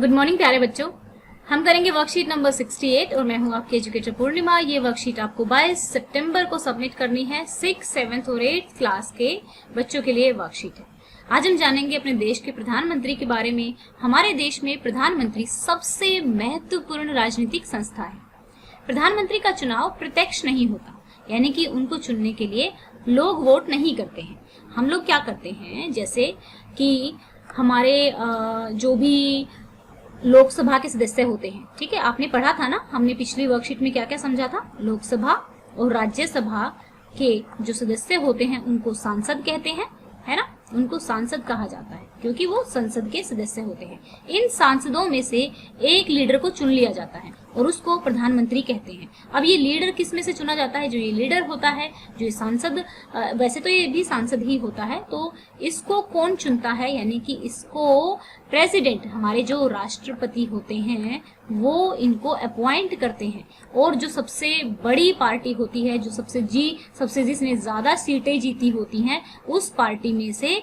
Good morning प्यारे बच्चों। हम करेंगे वर्कशीट नंबर 68 और मैं हूं आपकी एजुकेटर पूर्णिमा। ये वर्कशीट आपको 22 सितंबर को सबमिट करनी है। 6th, 7th और 8th क्लास के बच्चों के लिए वर्कशीट है। आज हम जानेंगे अपने देश के प्रधानमंत्री के बारे में। हमारे देश में प्रधानमंत्री सबसे महत्वपूर्ण राजनीतिक संस्था है। प्रधानमंत्री का चुनाव प्रत्यक्ष नहीं होता, यानी कि उनको चुनने के लिए लोग वोट नहीं करते हैं। हम लोग क्या करते हैं, जैसे कि हमारे जो भी लोकसभा के सदस्य होते हैं, ठीक है, आपने पढ़ा था ना, हमने पिछली वर्कशीट में क्या क्या समझा था। लोकसभा और राज्यसभा के जो सदस्य होते हैं उनको सांसद कहते हैं, है ना, उनको सांसद कहा जाता है क्योंकि वो संसद के सदस्य होते हैं। इन सांसदों में से एक लीडर को चुन लिया जाता है और उसको प्रधानमंत्री कहते हैं। अब ये लीडर किस में से चुना जाता है? जो ये लीडर होता है, जो ये सांसद, वैसे तो ये भी सांसद ही होता है, तो इसको कौन चुनता है, यानी कि इसको प्रेसिडेंट, हमारे जो राष्ट्रपति होते हैं, वो इनको अपॉइंट करते हैं। और जो सबसे बड़ी पार्टी होती है, जो सबसे जिसने ज्यादा सीटें जीती होती हैं, उस पार्टी में से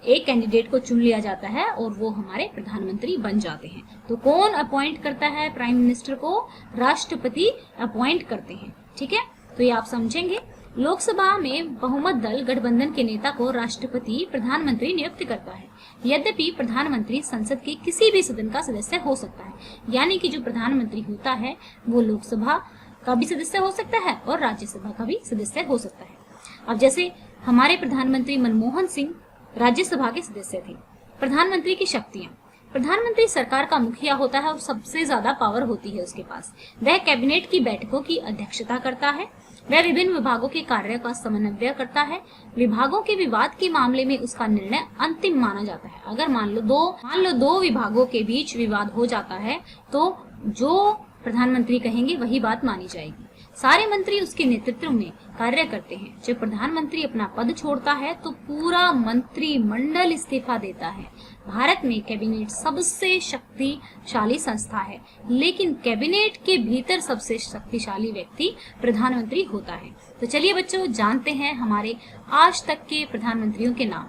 एक कैंडिडेट को चुन लिया जाता है और वो हमारे प्रधानमंत्री बन जाते हैं। तो कौन अपॉइंट करता है प्राइम मिनिस्टर को? राष्ट्रपति अपॉइंट करते हैं, ठीक है। तो ये आप समझेंगे। लोकसभा में बहुमत दल गठबंधन के नेता को राष्ट्रपति प्रधानमंत्री नियुक्त करता है। यद्यपि प्रधानमंत्री संसद के किसी भी सदन का सदस्य हो सकता है, यानी कि जो प्रधानमंत्री होता है वो लोकसभा का भी सदस्य हो सकता है और राज्यसभा का भी सदस्य हो सकता है। अब जैसे हमारे प्रधानमंत्री मनमोहन सिंह राज्यसभा के सदस्य थे। प्रधानमंत्री की शक्तियां: प्रधानमंत्री सरकार का मुखिया होता है और सबसे ज्यादा पावर होती है उसके पास। वह कैबिनेट की बैठकों की अध्यक्षता करता है। वह विभिन्न विभागों के कार्य का समन्वय करता है। विभागों के विवाद के मामले में उसका निर्णय अंतिम माना जाता है। अगर मान लो दो विभागों के बीच विवाद हो जाता है तो जो प्रधानमंत्री कहेंगे वही बात मानी जाएगी। सारे मंत्री उसके नेतृत्व में कार्य करते हैं। जब प्रधानमंत्री अपना पद छोड़ता है तो पूरा मंत्रिमंडल इस्तीफा देता है। भारत में कैबिनेट सबसे शक्तिशाली संस्था है, लेकिन कैबिनेट के भीतर सबसे शक्तिशाली व्यक्ति प्रधानमंत्री होता है। तो चलिए बच्चों, जानते हैं हमारे आज तक के प्रधानमंत्रियों के नाम।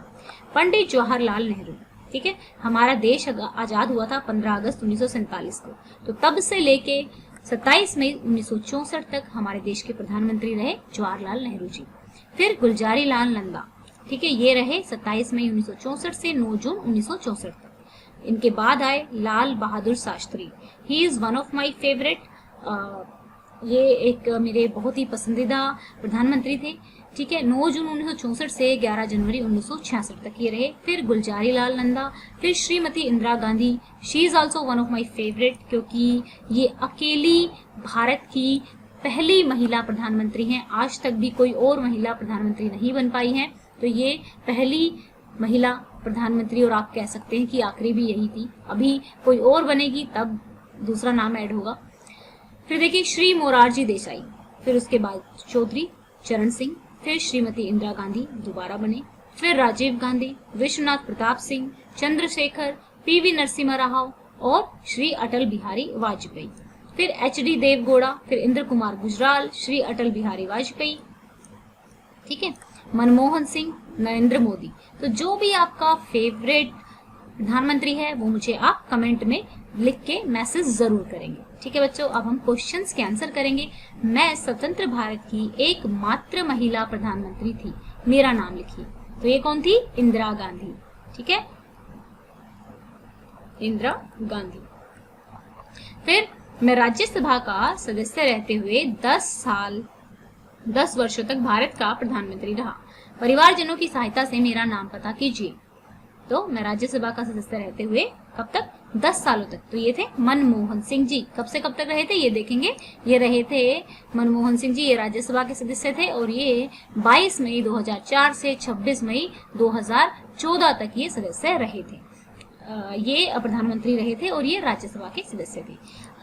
पंडित जवाहरलाल नेहरू, ठीक है, हमारा देश आजाद हुआ था 15 अगस्त 1947 को। तो तब से लेके 27 मई 1964 तक हमारे देश के प्रधानमंत्री रहे जवाहरलाल नेहरू जी। फिर गुलजारी लाल नंदा, ठीक है, ये रहे 27 मई 1964 से 9 जून 1964 तक। इनके बाद आए Lal Bahadur Shastri. He is one of my favourite. ये एक मेरे बहुत ही पसंदीदा प्रधानमंत्री थे, ठीक है। 9 जून 1964 से 11 जनवरी 1966 तक ये रहे। फिर गुलजारी लाल नंदा, फिर Shrimati Indira Gandhi. She is also one of my favourite, क्योंकि ये अकेली भारत की पहली महिला प्रधानमंत्री हैं। आज तक भी कोई और महिला प्रधानमंत्री नहीं बन पाई है, तो ये पहली महिला प्रधानमंत्री, और आप कह सकते हैं कि आखिरी भी यही थी। अभी कोई और बनेगी तब दूसरा नाम ऐड होगा। फिर देखिए श्री मोरारजी देसाई, फिर उसके बाद चौधरी चरण सिंह, फिर श्रीमती इंदिरा गांधी दोबारा बने, फिर राजीव गांधी, विश्वनाथ प्रताप सिंह, चंद्रशेखर, पीवी नरसिम्हा राव और श्री अटल बिहारी वाजपेयी। फिर एचडी देवगौड़ा, फिर इंद्र कुमार गुजराल, श्री अटल बिहारी वाजपेयी, ठीक है, मनमोहन सिंह, नरेंद्र मोदी। तो जो भी आपका फेवरेट प्रधानमंत्री है वो मुझे आप कमेंट में लिख के मैसेज जरूर करेंगे, ठीक है बच्चों। अब हम क्वेश्चंस के आंसर करेंगे। मैं स्वतंत्र भारत की एकमात्र महिला प्रधानमंत्री थी, मेरा नाम लिखिए। तो ये कौन थी? इंदिरा गांधी, ठीक है, इंदिरा गांधी। फिर मैं राज्यसभा का सदस्य रहते हुए 10 वर्षों तक भारत का प्रधानमंत्री रहा। परिवारजनों की सहायता से मेरा नाम पता कीजिए। तो मैं राज्यसभा का सदस्य रहते हुए कब तक? 10 सालों तक। तो ये थे मनमोहन सिंह जी। कब से कब तक रहे थे ये देखेंगे। ये रहे थे मनमोहन सिंह जी, ये राज्यसभा के सदस्य थे और ये 22 मई 2004 से 26 मई 2014 तक ये सदस्य रहे थे। ये प्रधानमंत्री रहे थे और ये राज्यसभा के सदस्य थे।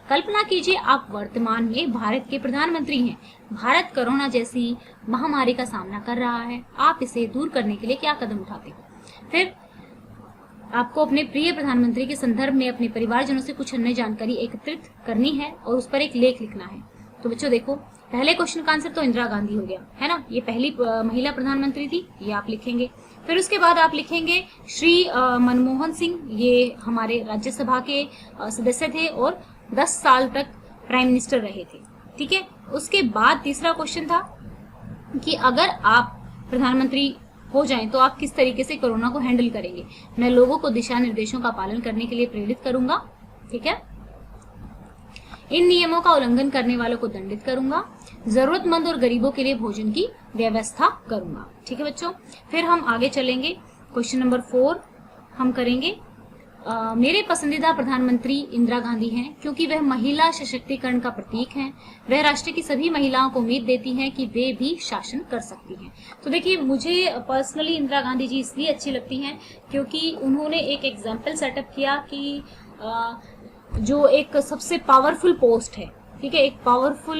कल्पना कीजिए आप वर्तमान में भारत के प्रधानमंत्री हैं। भारत कोरोना जैसी महामारी का सामना कर रहा है। आप इसे दूर करने के लिए क्या कदम उठाते हैं? फिर आपको अपने प्रिय प्रधानमंत्री के संदर्भ में अपने परिवारजनों से कुछ अन्य जानकारी एकत्रित करनी है और उस पर एक लेख लिखना है। तो बच्चों देखो, पहले क्वेश्चन का आंसर तो इंदिरा गांधी हो गया, है ना, ये पहली महिला प्रधानमंत्री थी, ये आप लिखेंगे। फिर उसके बाद आप लिखेंगे श्री मनमोहन सिंह, ये हमारे राज्यसभा के सदस्य थे और 10 साल तक प्राइम मिनिस्टर रहे थे। ठीक है, उसके बाद तीसरा क्वेश्चन था कि अगर आप प्रधानमंत्री हो जाएं तो आप किस तरीके से कोरोना को हैंडल करेंगे। मैं लोगों को दिशा निर्देशों का पालन करने के लिए प्रेरित करूंगा। ठीक है, इन नियमों का उल्लंघन करने वालों को दंडित करूंगा, जरूरतमंद और गरीबों के लिए भोजन की व्यवस्था करूंगा। ठीक है बच्चों, फिर हम आगे चलेंगे। क्वेश्चन नंबर 4 हम करेंगे। मेरे पसंदीदा प्रधानमंत्री इंदिरा गांधी हैं क्योंकि वह महिला सशक्तिकरण का प्रतीक हैं। वह राष्ट्र की सभी महिलाओं को उम्मीद देती हैं कि वे भी शासन कर सकती हैं। तो देखिए, मुझे पर्सनली इंदिरा गांधी जी इसलिए अच्छी लगती हैं क्योंकि उन्होंने एक एग्जाम्पल सेटअप किया कि जो एक सबसे पावरफुल पोस्ट है, ठीक है, एक पावरफुल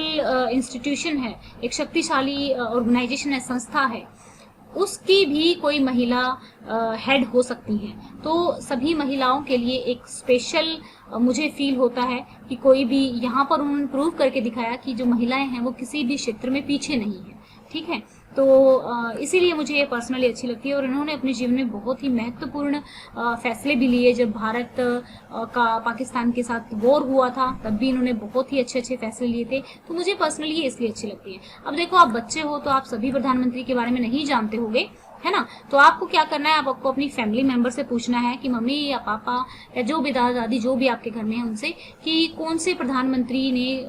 इंस्टीट्यूशन है, एक शक्तिशाली ऑर्गेनाइजेशन है, संस्था है, उसकी भी कोई महिला हेड हो सकती हैं। तो सभी महिलाओं के लिए एक स्पेशल मुझे फील होता है कि कोई भी यहाँ पर उन्होंने प्रूव करके दिखाया कि जो महिलाएं हैं वो किसी भी क्षेत्र में पीछे नहीं है। ठीक है, तो इसीलिए मुझे ये पर्सनली अच्छी लगती है। और इन्होंने अपने जीवन में बहुत ही महत्वपूर्ण फैसले भी लिए। जब भारत का पाकिस्तान के साथ वॉर हुआ था तब भी इन्होंने बहुत ही अच्छे फैसले लिए थे। तो मुझे पर्सनली ये इसलिए अच्छी लगती है। अब देखो, आप बच्चे हो तो आप सभी प्रधानमंत्री के बारे में नहीं जानते होंगे, है ना। तो आपको क्या करना है, आपको अपनी फैमिली मेंबर से पूछना है कि मम्मी या पापा या जो भी दादा दादी जो भी आपके घर में है उनसे कि कौन से प्रधानमंत्री ने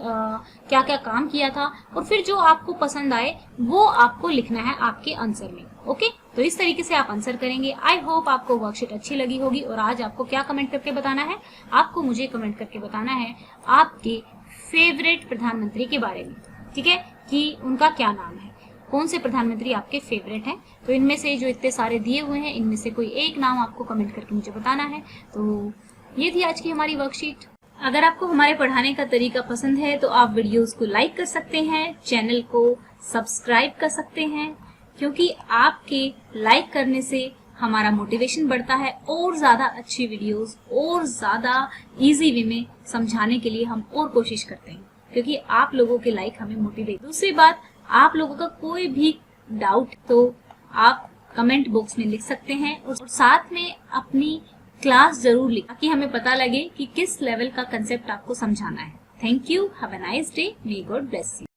क्या क्या काम किया था, और फिर जो आपको पसंद आए वो आपको लिखना है आपके आंसर में। ओके, तो इस तरीके से आप आंसर करेंगे। आई होप आपको वर्कशीट अच्छी लगी होगी। और आज आपको क्या कमेंट करके बताना है, आपको मुझे कमेंट करके बताना है आपके फेवरेट प्रधानमंत्री के बारे में। ठीक है, कि उनका क्या नाम है, कौन से प्रधानमंत्री आपके फेवरेट हैं। तो इनमें से जो इतने सारे दिए हुए हैं इनमें से कोई एक नाम आपको कमेंट करके मुझे बताना है। तो ये थी आज की हमारी वर्कशीट। अगर आपको हमारे पढ़ाने का तरीका पसंद है तो आप वीडियोस को लाइक कर सकते हैं, चैनल को सब्सक्राइब कर सकते हैं, क्योंकि आपके लाइक करने से हमारा मोटिवेशन बढ़ता है और ज़्यादा अच्छी वीडियोस और ज़्यादा इजी वे में समझाने के लिए हम और कोशिश करते हैं, क्योंकि आप लोगों के लाइक हमें मोटिवेट। दूसरी बात, आप लोगों का कोई भी डाउट तो आप कमेंट बॉक्स में लिख सकते हैं और साथ में अपनी क्लास जरूर लिखें ताकि हमें पता लगे कि किस लेवल का कंसेप्ट आपको समझाना है। Thank you, have a nice day, may God bless you.